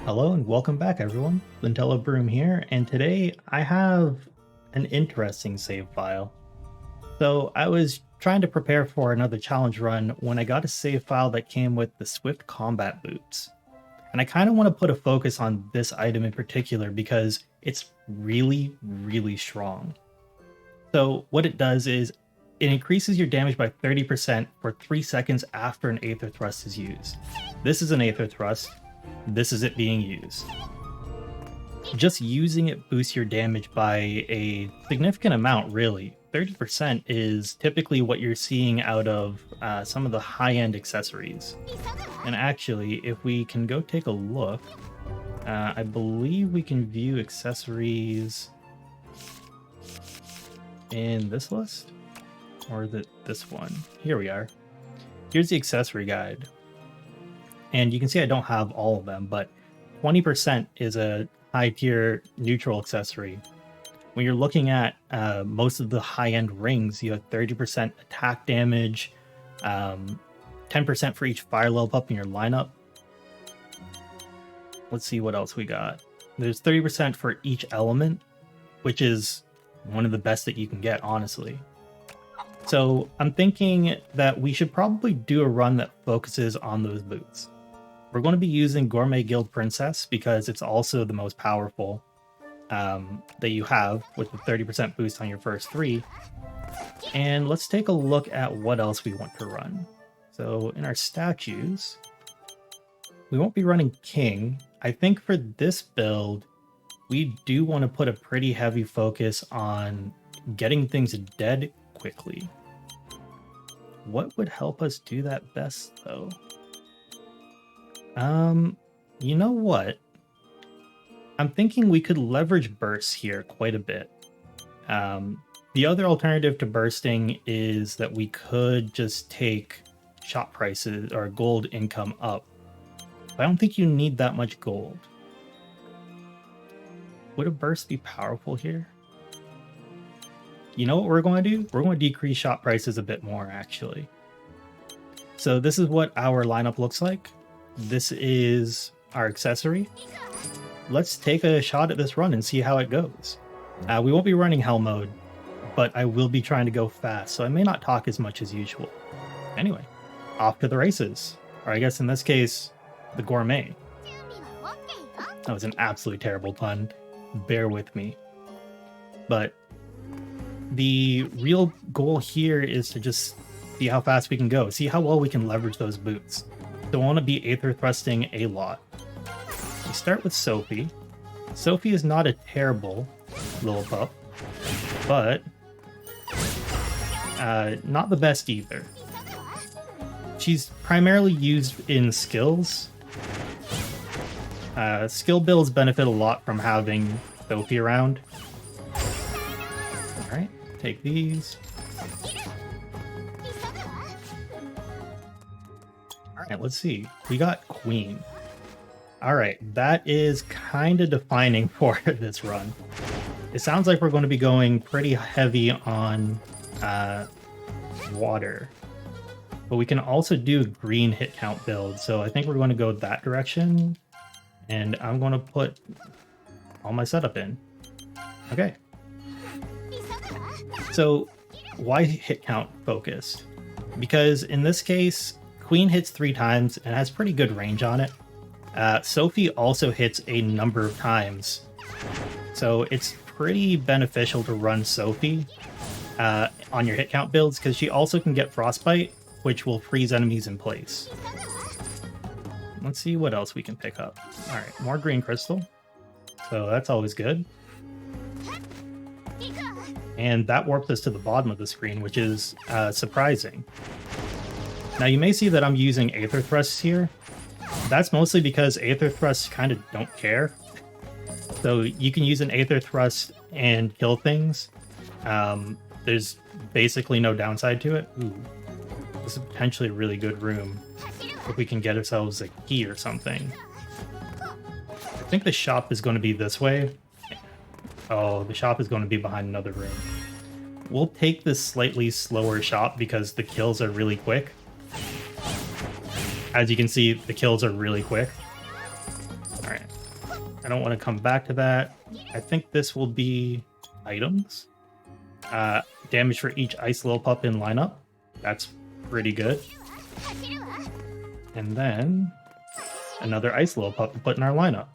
Hello and welcome back everyone, Lintello Broom here, and today I have an interesting save file. So I was trying to prepare for another challenge run when I got a save file that came with the Swift Combat Boots. And I kind of want to put a focus on this item in particular because it's really, really strong. So what it does is it increases your damage by 30% for 3 seconds after an Aether Thrust is used. This is an Aether Thrust. This is it being used. Just using it boosts your damage by a significant amount, really. 30% is typically what you're seeing out of some of the high-end accessories. And actually, if we can go take a look, I believe we can view accessories in this list? Or is it this one? Here we are. Here's the accessory guide. And you can see I don't have all of them, but 20% is a high tier neutral accessory. When you're looking at most of the high-end rings, you have 30% attack damage, 10% for each fire level up in your lineup. Let's see what else we got. There's 30% for each element, which is one of the best that you can get, honestly. So I'm thinking that we should probably do a run that focuses on those boots. We're going to be using Gourmet Guild Princess because it's also the most powerful that you have with the 30% boost on your first 3. And let's take a look at what else we want to run. So in our statues, we won't be running King. I think for this build, we do want to put a pretty heavy focus on getting things dead quickly. What would help us do that best, though? You know what? I'm thinking we could leverage bursts here quite a bit. The other alternative to bursting is that we could just take shop prices or gold income up. I don't think you need that much gold. Would a burst be powerful here? You know what we're going to do? We're going to decrease shop prices a bit more, actually. So this is what our lineup looks like. This is our accessory. Let's take a shot at this run and see how it goes. We won't be running hell mode, but I will be trying to go fast, so I may not talk as much as usual. Anyway, off to the races. Or I guess in this case, the gourmet. That was an absolutely terrible pun. Bear with me. But the real goal here is to just see how fast we can go. See how well we can leverage those boots. So I want to be Aether Thrusting a lot. We start with Sophie. Sophie is not a terrible little pup, but not the best either. She's primarily used in skills. Skill builds benefit a lot from having Sophie around. Alright, take these. Alright, let's see. We got Queen. Alright, that is kind of defining for this run. It sounds like we're going to be going pretty heavy on water. But we can also do a green hit count build, so I think we're going to go that direction. And I'm going to put all my setup in. Okay. So, why hit count focused? Because in this case, Queen hits 3 times and has pretty good range on it. Sophie also hits a number of times. So it's pretty beneficial to run Sophie on your hit count builds because she also can get Frostbite, which will freeze enemies in place. Let's see what else we can pick up. Alright, more green crystal. So that's always good. And that warps us to the bottom of the screen, which is surprising. Now you may see that I'm using Aether Thrusts here. That's mostly because Aether Thrusts kind of don't care. So you can use an Aether Thrust and kill things. There's basically no downside to it. Ooh, this is potentially a really good room if we can get ourselves a key or something. I think the shop is going to be this way. Oh, the shop is going to be behind another room. we'll take this slightly slower shot because the kills are really quick. As you can see, the kills are really quick. All right. I don't want to come back to that. I think this will be items. Damage for each Ice Lillipup in lineup. That's pretty good. And then another Ice Lillipup to put in our lineup.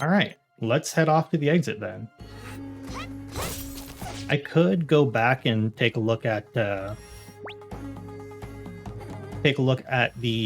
All right, let's head off to the exit then. I could go back and take a look at the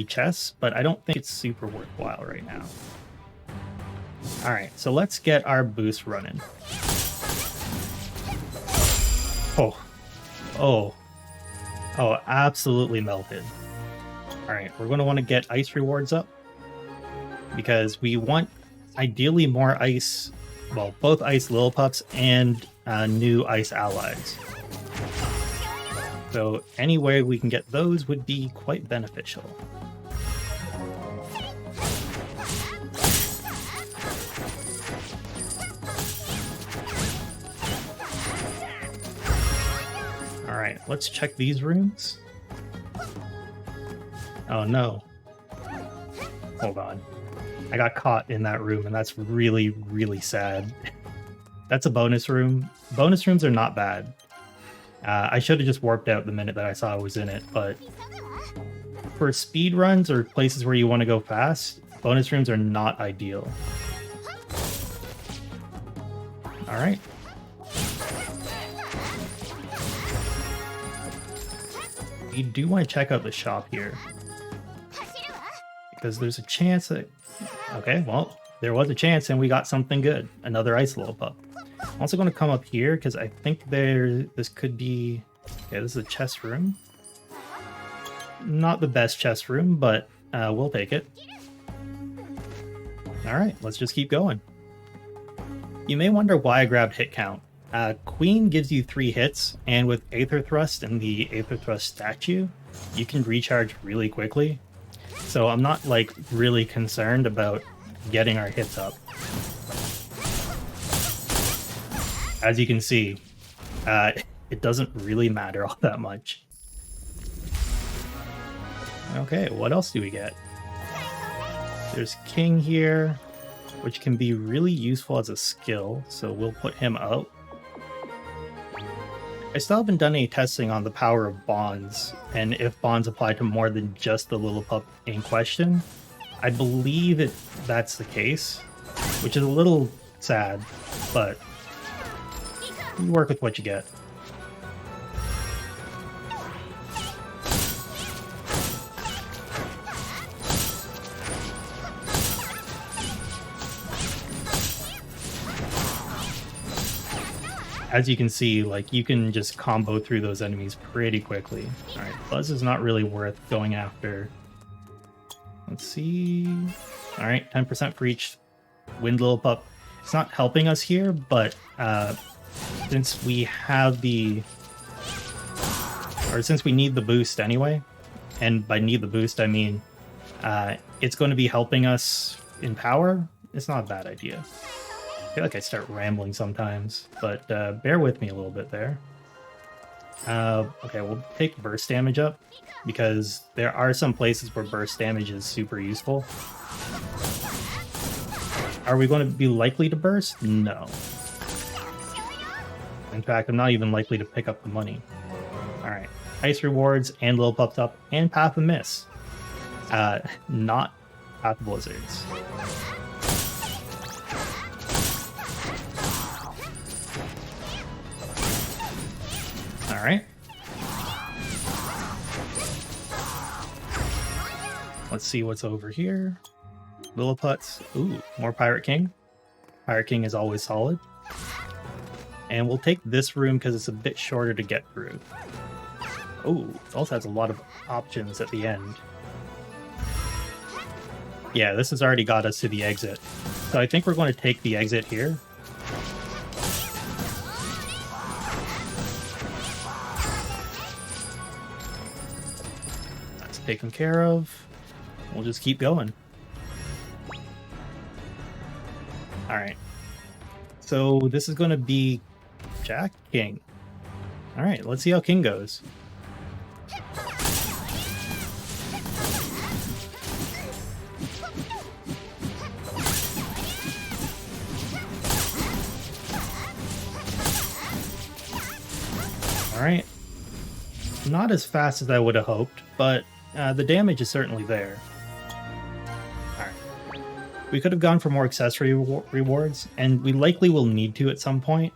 chests, but I don't think it's super worthwhile right now. All right, so let's get our boost running. Oh, absolutely melted. All right, we're going to want to get ice rewards up because we want ideally more ice, well, both ice Lillipups and new ice allies. So any way we can get those would be quite beneficial. All right, let's check these rooms. Oh no. Hold on. I got caught in that room and that's really, really sad. That's a bonus room. Bonus rooms are not bad. I should have just warped out the minute that I saw I was in it, but for speed runs or places where you want to go fast, bonus rooms are not ideal. All right. We do want to check out the shop here because there's a chance that, okay, well, there was a chance and we got something good. Another Ice Lillipup. I'm also going to come up here because I think this could be, okay, this is a chest room. Not the best chest room, but we'll take it. All right, let's just keep going. You may wonder why I grabbed hit count. Queen gives you 3 hits, and with Aether Thrust and the Aether Thrust statue, you can recharge really quickly. So I'm not like really concerned about getting our hits up. As you can see, it doesn't really matter all that much. Okay, what else do we get? There's King here, which can be really useful as a skill, so we'll put him out. I still haven't done any testing on the power of bonds, and if bonds apply to more than just the Lillipup in question. I believe that's the case, which is a little sad, but you work with what you get. As you can see, like, you can just combo through those enemies pretty quickly. All right, Buzz is not really worth going after. Let's see. All right, 10% for each Wind Lillipup. It's not helping us here, but since we have since we need the boost anyway, and by need the boost, I mean it's going to be helping us in power. It's not a bad idea. I feel like I start rambling sometimes, but bear with me a little bit there. Okay, we'll take burst damage up, because there are some places where burst damage is super useful. Are we going to be likely to burst? No. In fact, I'm not even likely to pick up the money. Alright, ice rewards, and Lillipups up, and Path of Miss. Not Path of Blizzards. Alright. Let's see what's over here. Lillipups. Ooh, more Pirate King. Pirate King is always solid. And we'll take this room because it's a bit shorter to get through. Oh, it also has a lot of options at the end. Yeah, this has already got us to the exit. So I think we're going to take the exit here. That's taken care of. We'll just keep going. Alright. So this is going to be Jack, king. All right, let's see how king goes. All right. Not as fast as I would have hoped, but the damage is certainly there. All right. We could have gone for more accessory rewards, and we likely will need to at some point.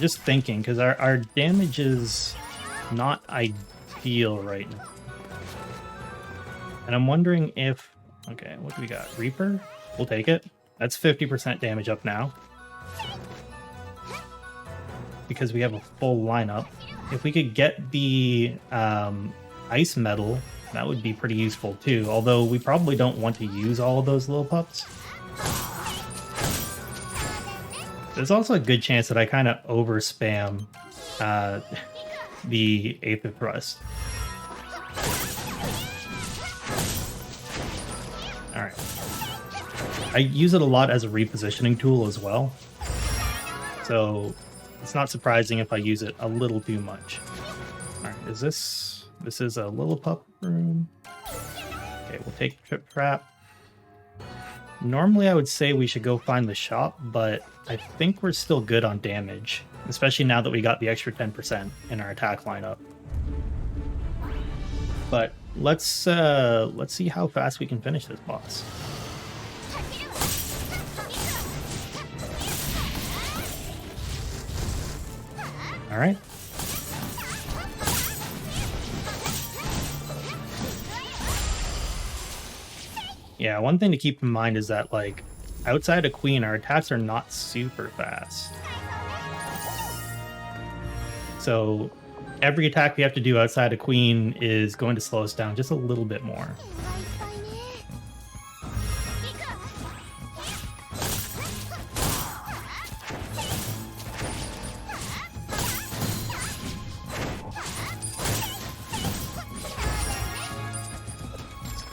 Just thinking, because our damage is not ideal right now. And I'm wondering if... Okay, what do we got? Reaper? We'll take it. That's 50% damage up now. Because we have a full lineup. If we could get the ice medal, that would be pretty useful too. Although we probably don't want to use all of those little pups. There's also a good chance that I kind of over spam the Aether Thrust. Alright. I use it a lot as a repositioning tool as well. So it's not surprising if I use it a little too much. Alright, is this is a Lillipup room. Okay, we'll take Trip Trap. Normally I would say we should go find the shop, but I think we're still good on damage, especially now that we got the extra 10% in our attack lineup. But let's see how fast we can finish this boss. All right. Yeah, one thing to keep in mind is that, like, outside of Queen, our attacks are not super fast. So every attack we have to do outside of Queen is going to slow us down just a little bit more.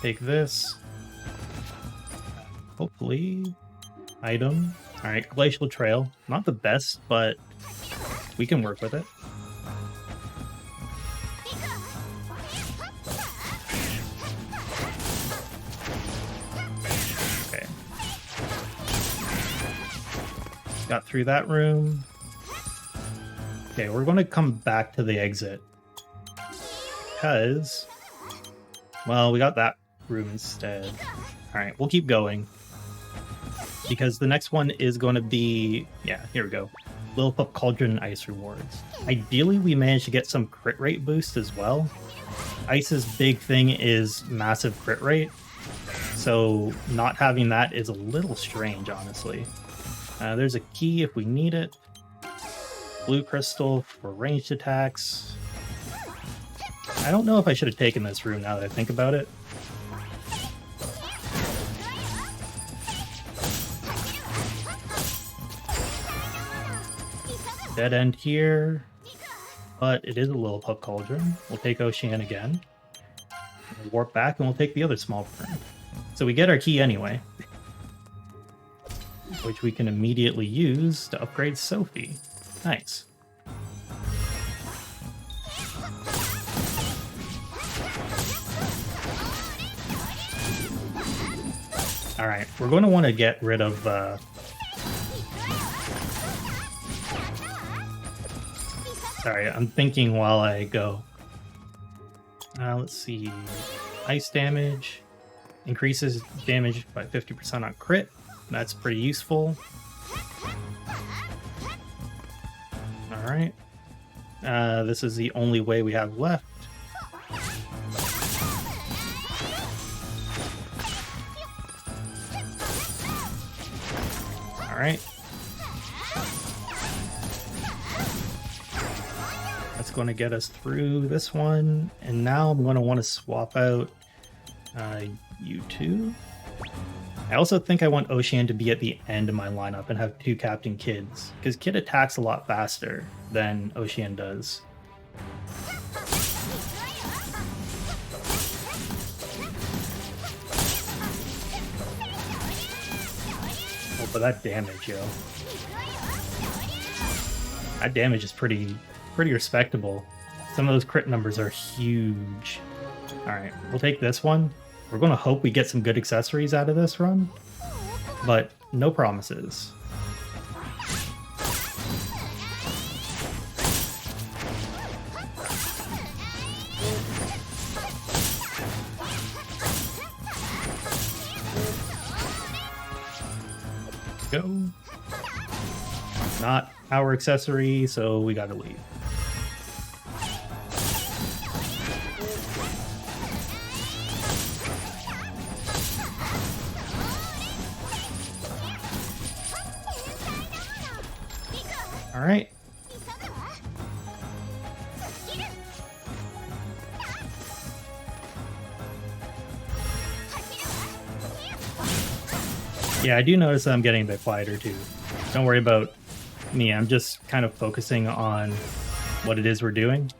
Take this. Hopefully. Item. Alright, Glacial Trail. Not the best, but we can work with it. Okay. Got through that room. Okay, we're going to come back to the exit. Because... well, we got that room instead. Alright, we'll keep going. Because the next one is going to be... yeah, here we go. Lillipup Cauldron Ice rewards. Ideally, we managed to get some crit rate boost as well. Ice's big thing is massive crit rate. So not having that is a little strange, honestly. There's a key if we need it. Blue crystal for ranged attacks. I don't know if I should have taken this room now that I think about it. Dead end here, but it is a Lillipup Cauldron. We'll take Ocean again. We'll warp back and we'll take the other small room. So we get our key anyway, which we can immediately use to upgrade Sophie. Nice. Alright, we're going to want to get rid of... sorry, I'm thinking while I go. Let's see. Ice damage. Increases damage by 50% on crit. That's pretty useful. Alright. This is the only way we have left. Alright. That's going to get us through this one. And now I'm going to want to swap out you two. I also think I want Ocean to be at the end of my lineup and have two Captain Kids, because Kid attacks a lot faster than Ocean does. We'll But that damage, yo. That damage is pretty respectable. Some of those crit numbers are huge. Alright, we'll take this one. We're gonna hope we get some good accessories out of this run, but no promises. Go. Not our accessory, so we gotta leave. All right. Yeah, I do notice that I'm getting a bit quieter too. Don't worry about me. I'm just kind of focusing on what it is we're doing.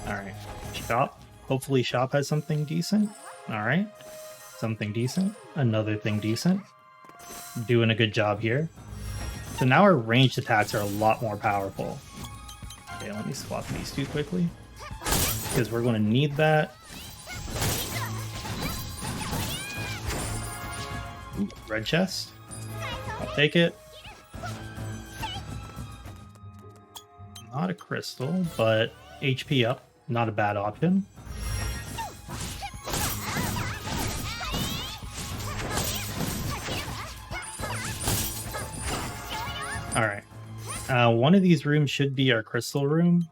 All right. Shop. Hopefully shop has something decent. All right. Something decent. Another thing decent. Doing a good job here. So now our ranged attacks are a lot more powerful. Okay, let me swap these two quickly, because we're going to need that. Ooh, red chest. I'll take it. Not a crystal, but HP up. Not a bad option. Alright. One of these rooms should be our crystal room.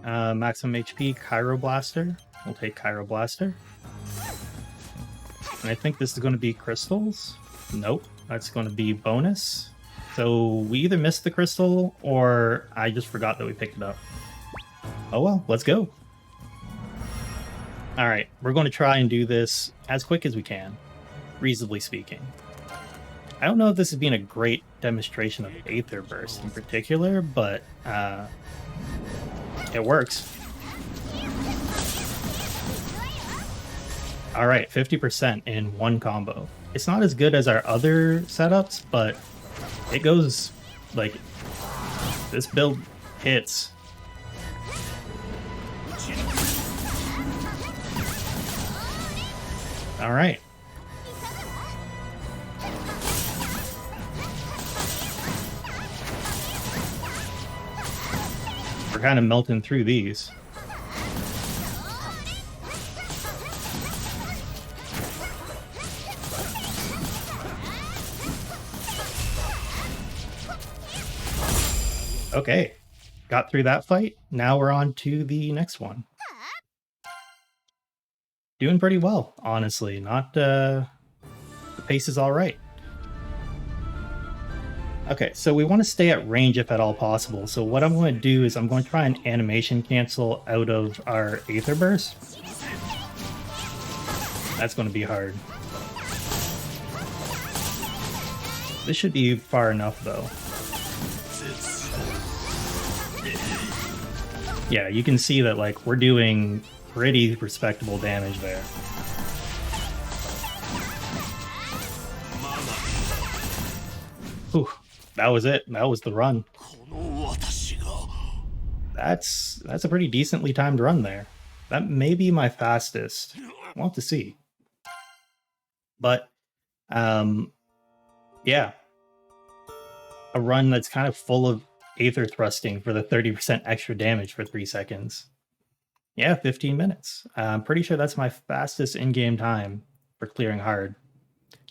Maximum HP, Kyro Blaster. We'll take Kyro Blaster. And I think this is going to be crystals. Nope, that's going to be bonus. So we either missed the crystal or I just forgot that we picked it up. Oh well, let's go. Alright, we're going to try and do this as quick as we can, reasonably speaking. I don't know if this has been a great demonstration of Aether Burst in particular, but it works. Alright, 50% in one combo. It's not as good as our other setups, but it goes, like, this build hits. Alright. We're kind of melting through these. Okay, got through that fight. Now we're on to the next one. Doing pretty well, honestly. Not the pace is all right. Okay, so we want to stay at range if at all possible. So what I'm going to do is I'm going to try and animation cancel out of our Aether Burst. That's going to be hard. This should be far enough though. Yeah, you can see that, like, we're doing pretty respectable damage there. Whew, that was it. That was the run. That's a pretty decently timed run there. That may be my fastest. We'll have to see. But, yeah. A run that's kind of full of Aether thrusting for the 30% extra damage for 3 seconds. Yeah, 15 minutes. I'm pretty sure that's my fastest in-game time for clearing hard.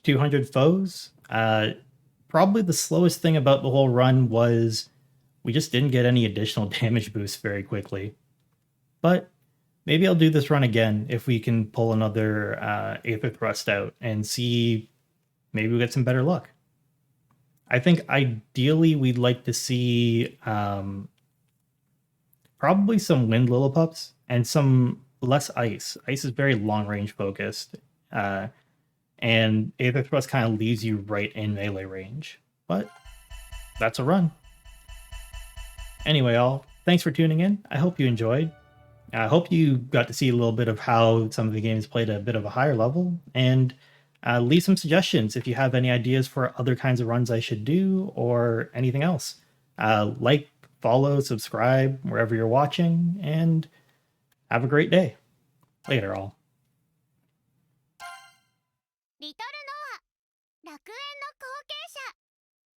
200 foes. Probably the slowest thing about the whole run was we just didn't get any additional damage boosts very quickly. But maybe I'll do this run again if we can pull another Aether Thrust out and see, maybe we get some better luck. I think ideally we'd like to see probably some Wind Lillipups and some less Ice. Ice is very long range focused, and Aether Thrust kind of leaves you right in melee range. But that's a run. Anyway, all, thanks for tuning in. I hope you enjoyed. I hope you got to see a little bit of how some of the games played at a bit of a higher level, and Leave some suggestions if you have any ideas for other kinds of runs I should do or anything else. Like, follow, subscribe wherever you're watching, and have a great day. Later, all.